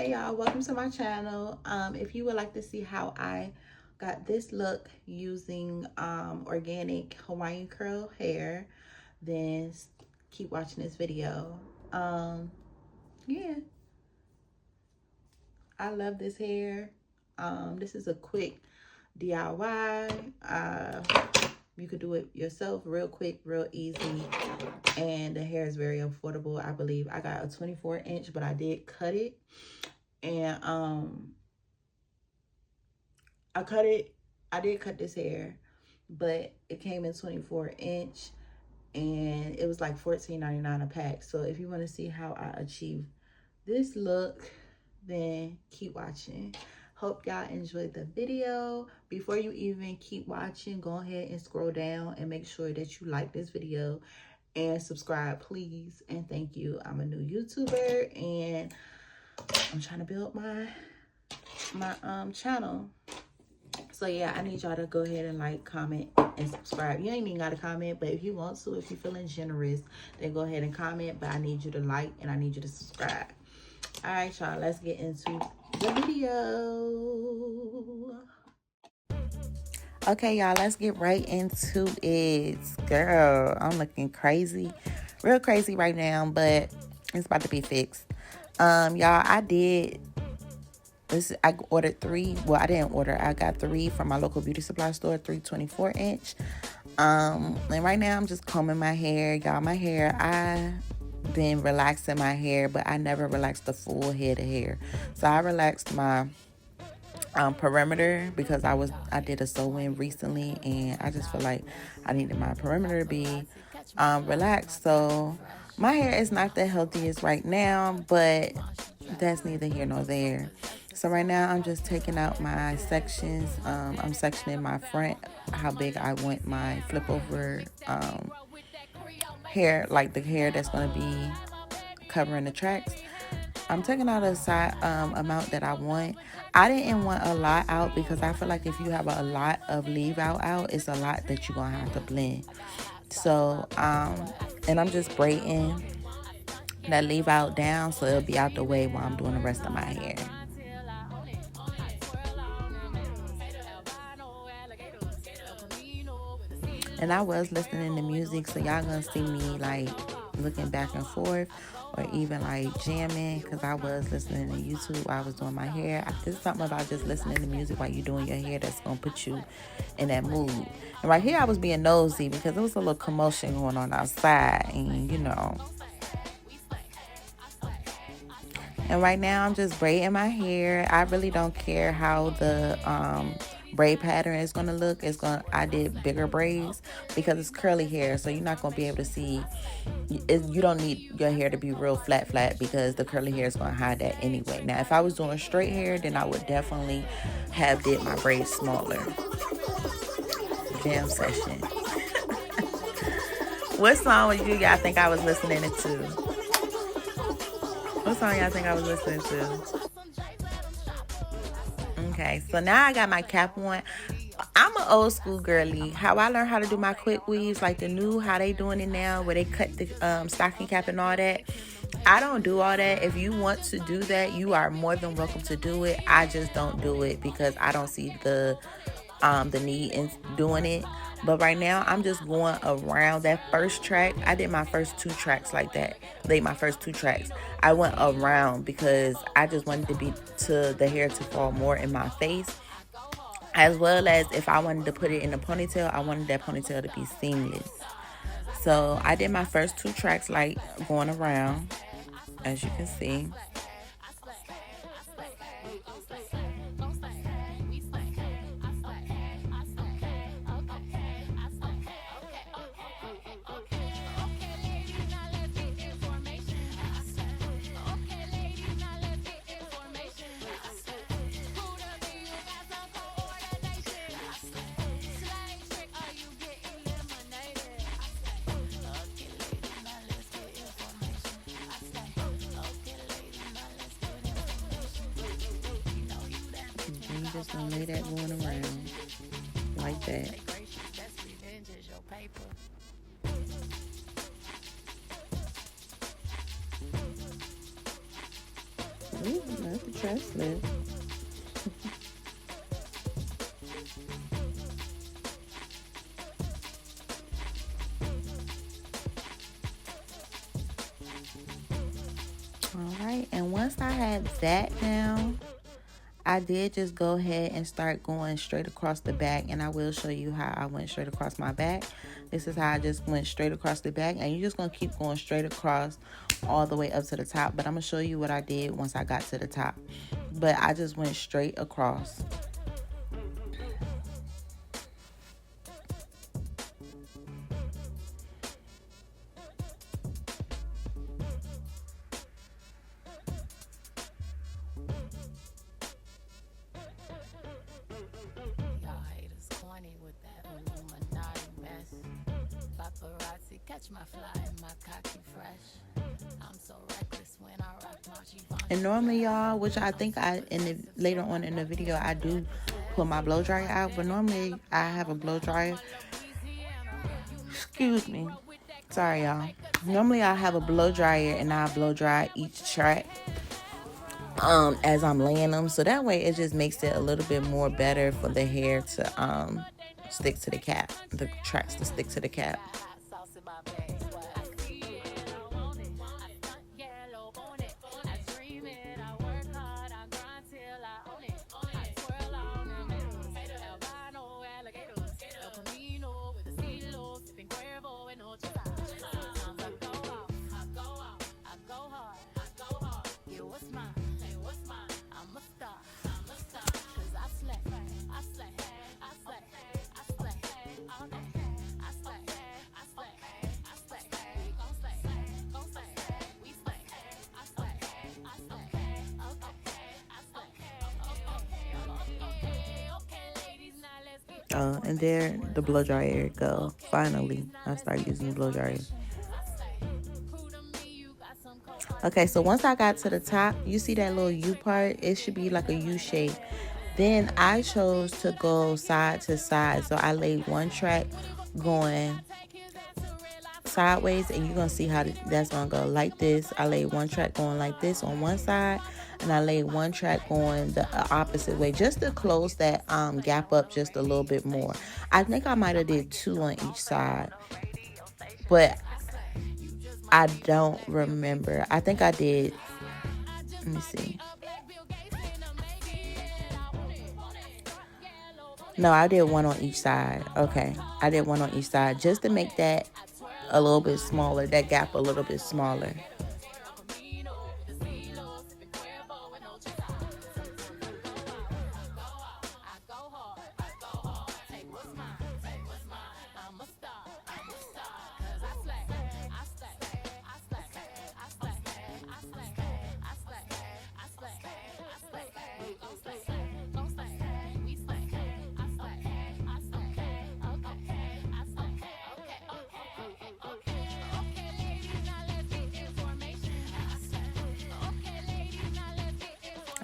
Hey y'all, welcome to my channel. If you would like to see how I got this look using organic Hawaiian curl hair, then keep watching this video. Yeah, I love this hair. This is a quick DIY. You could do it yourself real quick, real easy, and the hair is very affordable. I believe I got a 24-inch, but I did cut it, and I did cut this hair, but it came in 24-inch, and it was like $14.99 a pack. So if you want to see how I achieve this look, then keep watching. Hope y'all enjoyed the video. Before you even keep watching, go ahead and scroll down and make sure that you like this video and subscribe, please, and thank you. I'm a new YouTuber and I'm trying to build my channel. So yeah, I need y'all to go ahead and like, comment, and subscribe. You ain't even gotta comment, but if you want to, if you're feeling generous, then go ahead and comment. But I need you to like and I need you to subscribe. All right, y'all, let's get into the video. Okay, y'all, let's get right into it. Girl, I'm looking crazy, real crazy right now, but it's about to be fixed. Y'all, I ordered 3. Well, I didn't order. I got 3 from my local beauty supply store, 3 24-inch. And right now I'm just combing my hair. Y'all, my hair, I been relaxing my hair, but I never relaxed the full head of hair. So I relaxed my perimeter because I did a sew-in recently, and I just feel like I needed my perimeter to be relaxed. So my hair is not the healthiest right now, but that's neither here nor there. So right now I'm just taking out my sections. I'm sectioning my front, how big I want my flip over hair, like the hair that's going to be covering the tracks. I'm taking out a side amount that I want. I didn't want a lot out because I feel like if you have a lot of leave out, it's a lot that you're going to have to blend. So, and I'm just braiding that leave out down so it'll be out the way while I'm doing the rest of my hair. And I was listening to music, so y'all gonna see me like looking back and forth or even like jamming, because I was listening to YouTube while I was doing my hair. There's something about just listening to music while you're doing your hair that's gonna put you in that mood. And right here I was being nosy because there was a little commotion going on outside, and you know. And right now I'm just braiding my hair. I really don't care how the braid pattern is going to look. I did bigger braids because it's curly hair, so you're not going to be able to see you don't need your hair to be real flat because the curly hair is going to hide that anyway. Now if I was doing straight hair, then I would definitely have did my braids smaller. Jam session. What song would y'all think I was listening to? What song y'all think I was listening to? Okay, so now I got my cap on. I'm an old school girly. How I learned how to do my quick weaves, like the new, how they doing it now, where they cut the stocking cap and all that. I don't do all that. If you want to do that, you are more than welcome to do it. I just don't do it because I don't see the need in doing it. But right now I'm just going around that first track. I did my first 2 tracks like that. My first 2 tracks I went around because I just wanted the hair to fall more in my face, as well as if I wanted to put it in a ponytail, I wanted that ponytail to be seamless. So I did my first 2 tracks like going around, as you can see. Just gonna lay that going around like that. Ooh, that's a trash lid. All right, and once I had that down, I did just go ahead and start going straight across the back, and I will show you how I went straight across my back. This is how I just went straight across the back, and you're just going to keep going straight across all the way up to the top, but I'm going to show you what I did once I got to the top. But I just went straight across. Catch my fly and my cocky fresh. I'm so reckless when I rock my. And normally, y'all, which I think later on in the video I do pull my blow dryer out, but normally I have a blow dryer. Excuse me. Sorry, y'all. Normally I have a blow dryer and I blow dry each track as I'm laying them, so that way it just makes it a little bit more better for the hair to stick to the cap, the tracks to stick to the cap. And there the blow dryer go. Finally, I start using the blow dryer. Okay, so once I got to the top, you see that little U part? It should be like a U shape. Then I chose to go side to side. So I laid one track going sideways, and you're going to see how that's going to go like this. I laid one track going like this on one side, and I laid one track going the opposite way, just to close that gap up just a little bit more. I think I might have did 2 on each side, but I don't remember. I think I did. Let me see. No, I did 1 on each side. Okay, I did 1 on each side just to make that a little bit smaller, that gap a little bit smaller.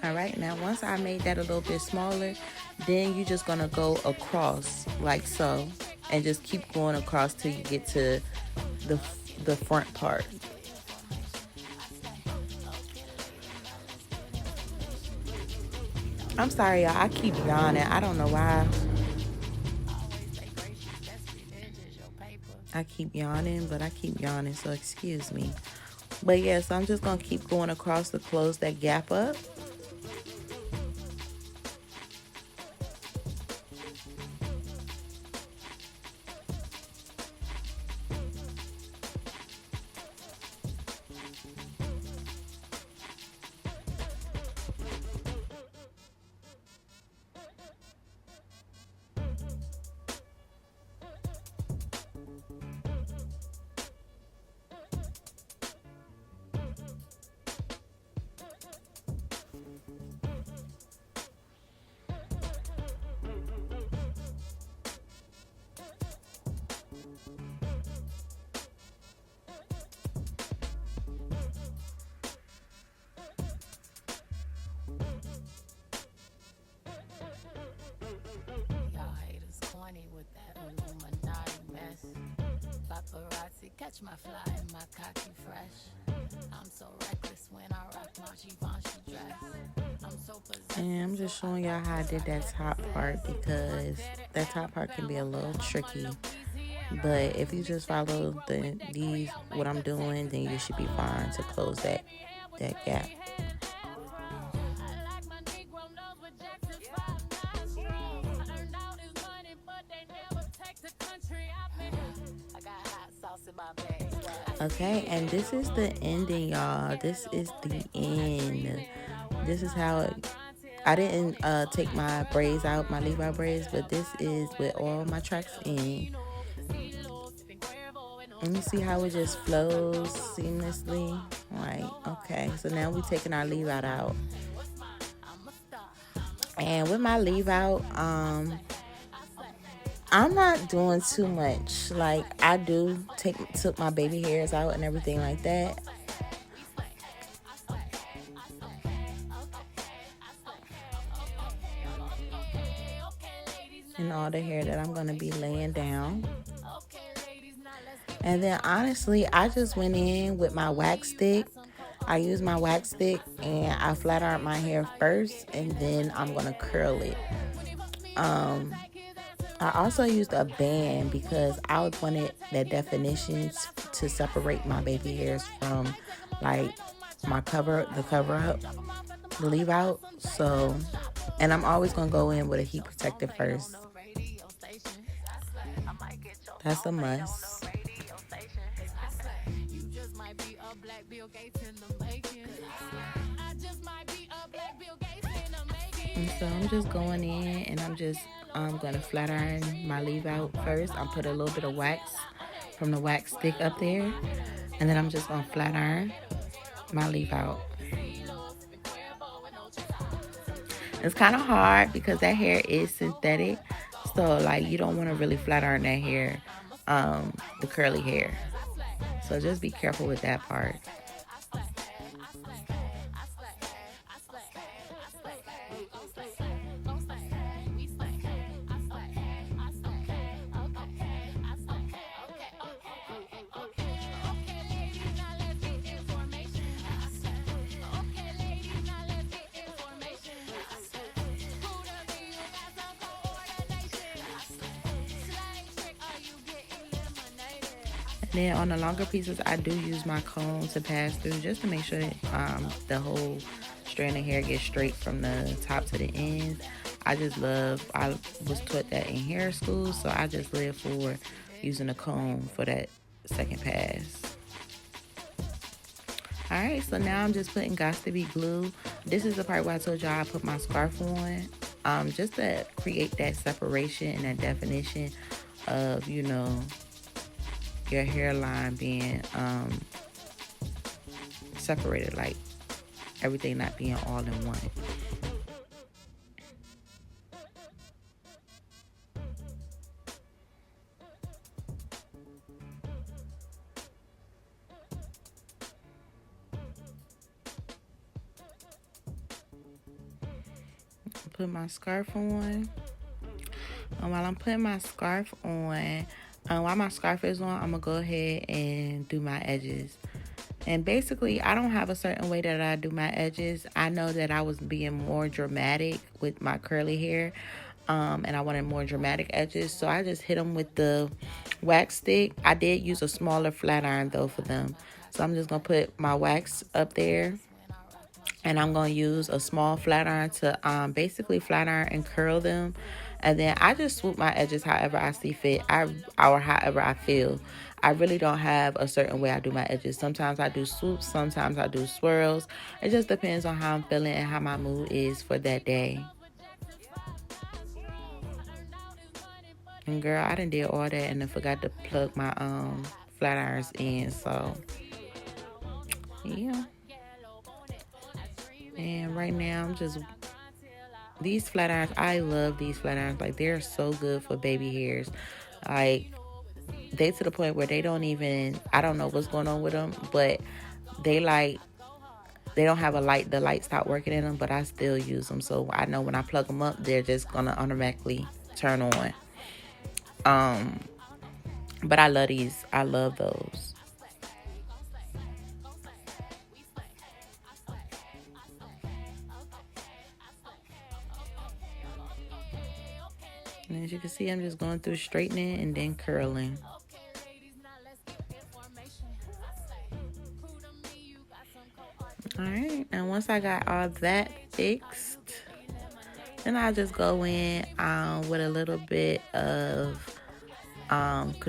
All right, now once I made that a little bit smaller, then you're just gonna go across like so, and just keep going across till you get to the front part. I'm sorry, y'all. I keep yawning. I don't know why. I keep yawning, but I keep yawning, so excuse me. But yeah, so I'm just gonna keep going across to close that gap up. Paparazzi catch my fly and my cocky fresh. I'm so reckless when I rock my Givenchy dress. And I'm just showing y'all how I did that top part because that top part can be a little tricky. But if you just follow these what I'm doing, then you should be fine to close that gap. Okay, and this is the ending, y'all. This is the end. This is how I didn't take my braids out, my leave out braids, but this is with all my tracks in. And you see how it just flows seamlessly? Like, okay, so now we're taking our leave out. And with my leave out, I'm not doing too much. Like, I took my baby hairs out and everything like that. And all the hair that I'm going to be laying down. And then honestly, I just went in with my wax stick. I used my wax stick and I flat ironed my hair first, and then I'm going to curl it. I also used a band because I wanted the definitions to separate my baby hairs from like the cover up, the leave out. So, and I'm always going to go in with a heat protector first. That's a must. And so I'm just going in and I'm going to flat iron my leave out first. I'll put a little bit of wax from the wax stick up there. And then I'm just going to flat iron my leave out. It's kind of hard because that hair is synthetic. So like you don't want to really flat iron that hair, the curly hair. So just be careful with that part. Then on the longer pieces, I do use my comb to pass through just to make sure that the whole strand of hair gets straight from the top to the ends. I was taught that in hair school, so I just live for using a comb for that second pass. Alright, so now I'm just putting Got to Be glue. This is the part where I told y'all I put my scarf on, just to create that separation and that definition of, your hairline being separated, like everything not being all in one. Put my scarf on. While I'm putting my scarf on, while my scarf is on, I'm going to go ahead and do my edges. And basically, I don't have a certain way that I do my edges. I know that I was being more dramatic with my curly hair, and I wanted more dramatic edges. So I just hit them with the wax stick. I did use a smaller flat iron, though, for them. So I'm just going to put my wax up there. And I'm going to use a small flat iron to basically flat iron and curl them. And then I just swoop my edges however I see fit, or however I feel. I really don't have a certain way I do my edges. Sometimes I do swoops, sometimes I do swirls. It just depends on how I'm feeling and how my mood is for that day. And girl, I done did all that and then forgot to plug my flat irons in. So, yeah. And right now, these flat irons, I love these flat irons. Like, they're so good for baby hairs. Like, they to the point where they don't even, I don't know what's going on with them, but they don't have a light. The light stopped working in them, but I still use them. So I know when I plug them up, they're just going to automatically turn on. But I love these. I love those. And as you can see, I'm just going through straightening and then curling. Alright, and once I got all that fixed, then I'll just go in with a little bit of edge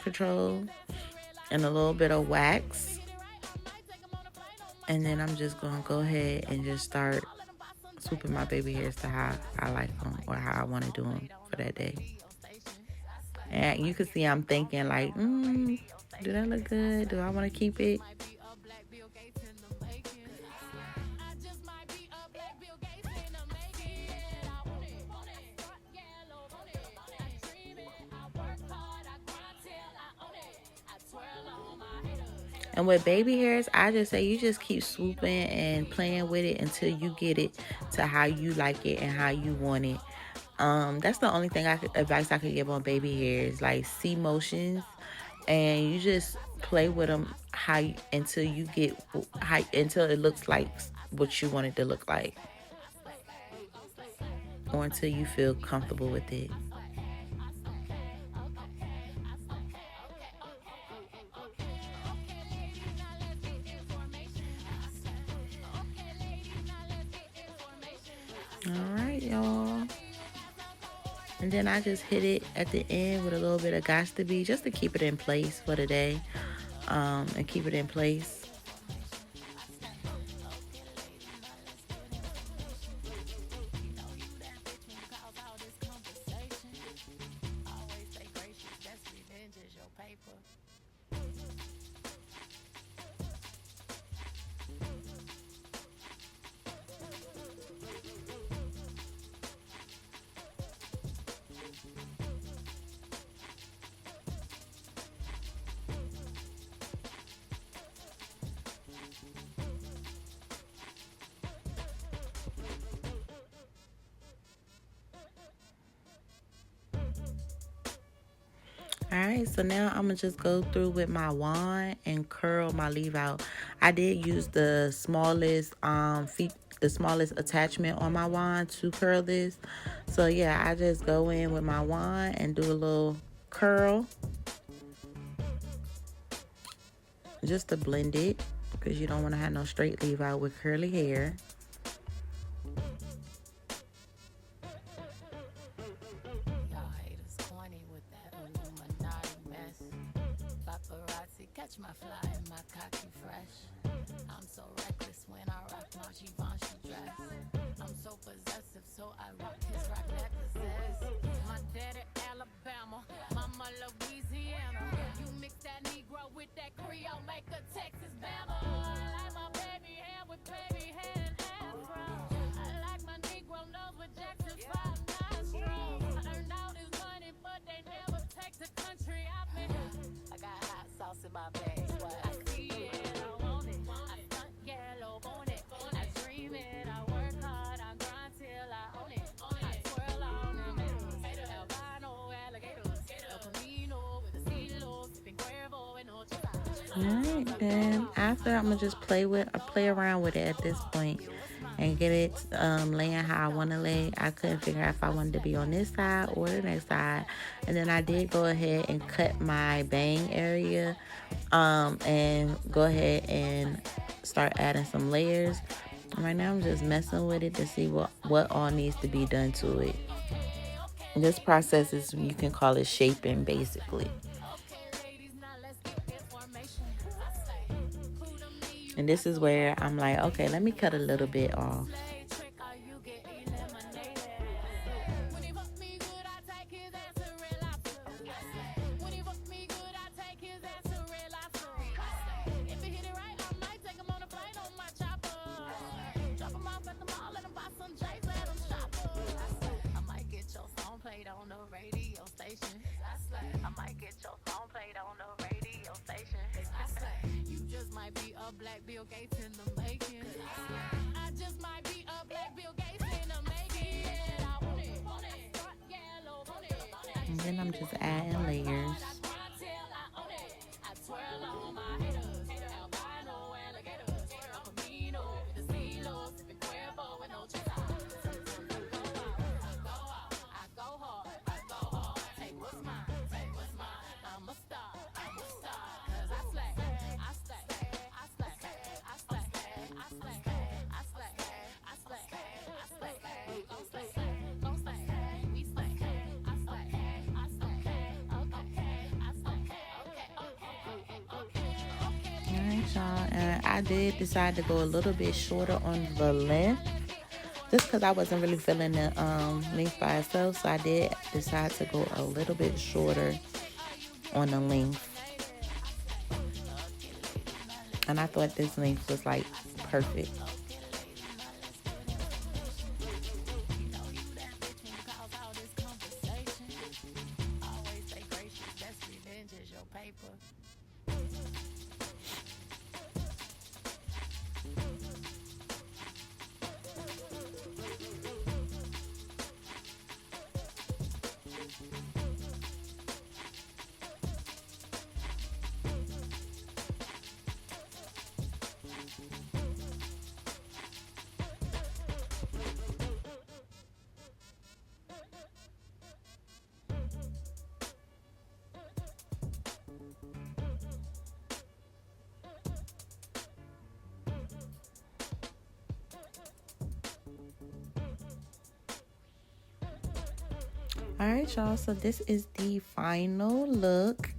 control, and a little bit of wax. And then I'm just going to go ahead and just start swooping my baby hairs to how I like them or how I want to do them for that day. And you can see I'm thinking like, do that look good? Do I want to keep it? And with baby hairs, I just say you just keep swooping and playing with it until you get it to how you like it and how you want it. That's the only advice I could give on baby hairs. Like, see motions, and you just play with them until it looks like what you want it to look like, or until you feel comfortable with it. Alright, y'all. And then I just hit it at the end with a little bit of Gots to Be, just to keep it in place for the day. And keep it in place. Alright, so now I'm going to just go through with my wand and curl my leave out. I did use the smallest attachment on my wand to curl this. So yeah, I just go in with my wand and do a little curl, just to blend it, because you don't want to have no straight leave out with curly hair. Catch my fly and my cocky fresh. I'm so reckless when I rock my Givenchy dress. I'm so possessive, so I rock his rock necklaces. My daddy Alabama, mama Louisiana. You mix that Negro with that Creole, make a Texas Bama. I like my baby hair with baby hair and afro. I like my Negro nose with Jackson 5 nostrils. I earned all this money, but they never take the country out me. I got hot sauce in my bag, what I see it, I want it. I stunt yellow on it. I dream it, I work hard, I grind till I own it. I twirl on them albino alligators. El Camino with a CeeLo, sipping Cuervo and no chata. Alright, then after I'm gonna just play around with it at this point and get it laying how I want to lay. I couldn't figure out if I wanted to be on this side or the next side. And then I did go ahead and cut my bang area and go ahead and start adding some layers. And right now I'm just messing with it to see what all needs to be done to it. This process is, you can call it shaping, basically. And this is where I'm like, okay, let me cut a little bit off. Black Bill Gates in the making. I just might be a Black Bill Gates in the making. I want it. Yellow, want it. And then I'm just adding layers. I twirl on my haters. Albino alligators. El Camino with the CeeLo, sipping Cuervo and no chata. I go hard. y'all, and I did decide to go a little bit shorter on the length, just because I wasn't really feeling the length by itself. So I did decide to go a little bit shorter on the length, and I thought this length was like perfect. All right, y'all, so this is the final look.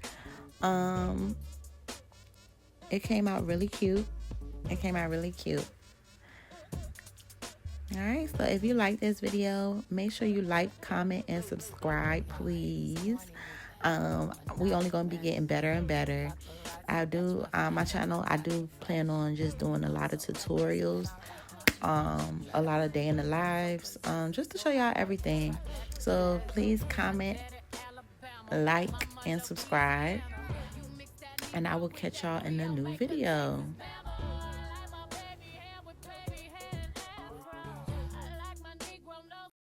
It came out really cute. All right, so if you like this video, make sure you like, comment, and subscribe, please. We only gonna be getting better and better. I do my channel, I do plan on just doing a lot of tutorials, a lot of day in the lives, just to show y'all everything. So please comment, like, and subscribe, and I will catch y'all in a new video.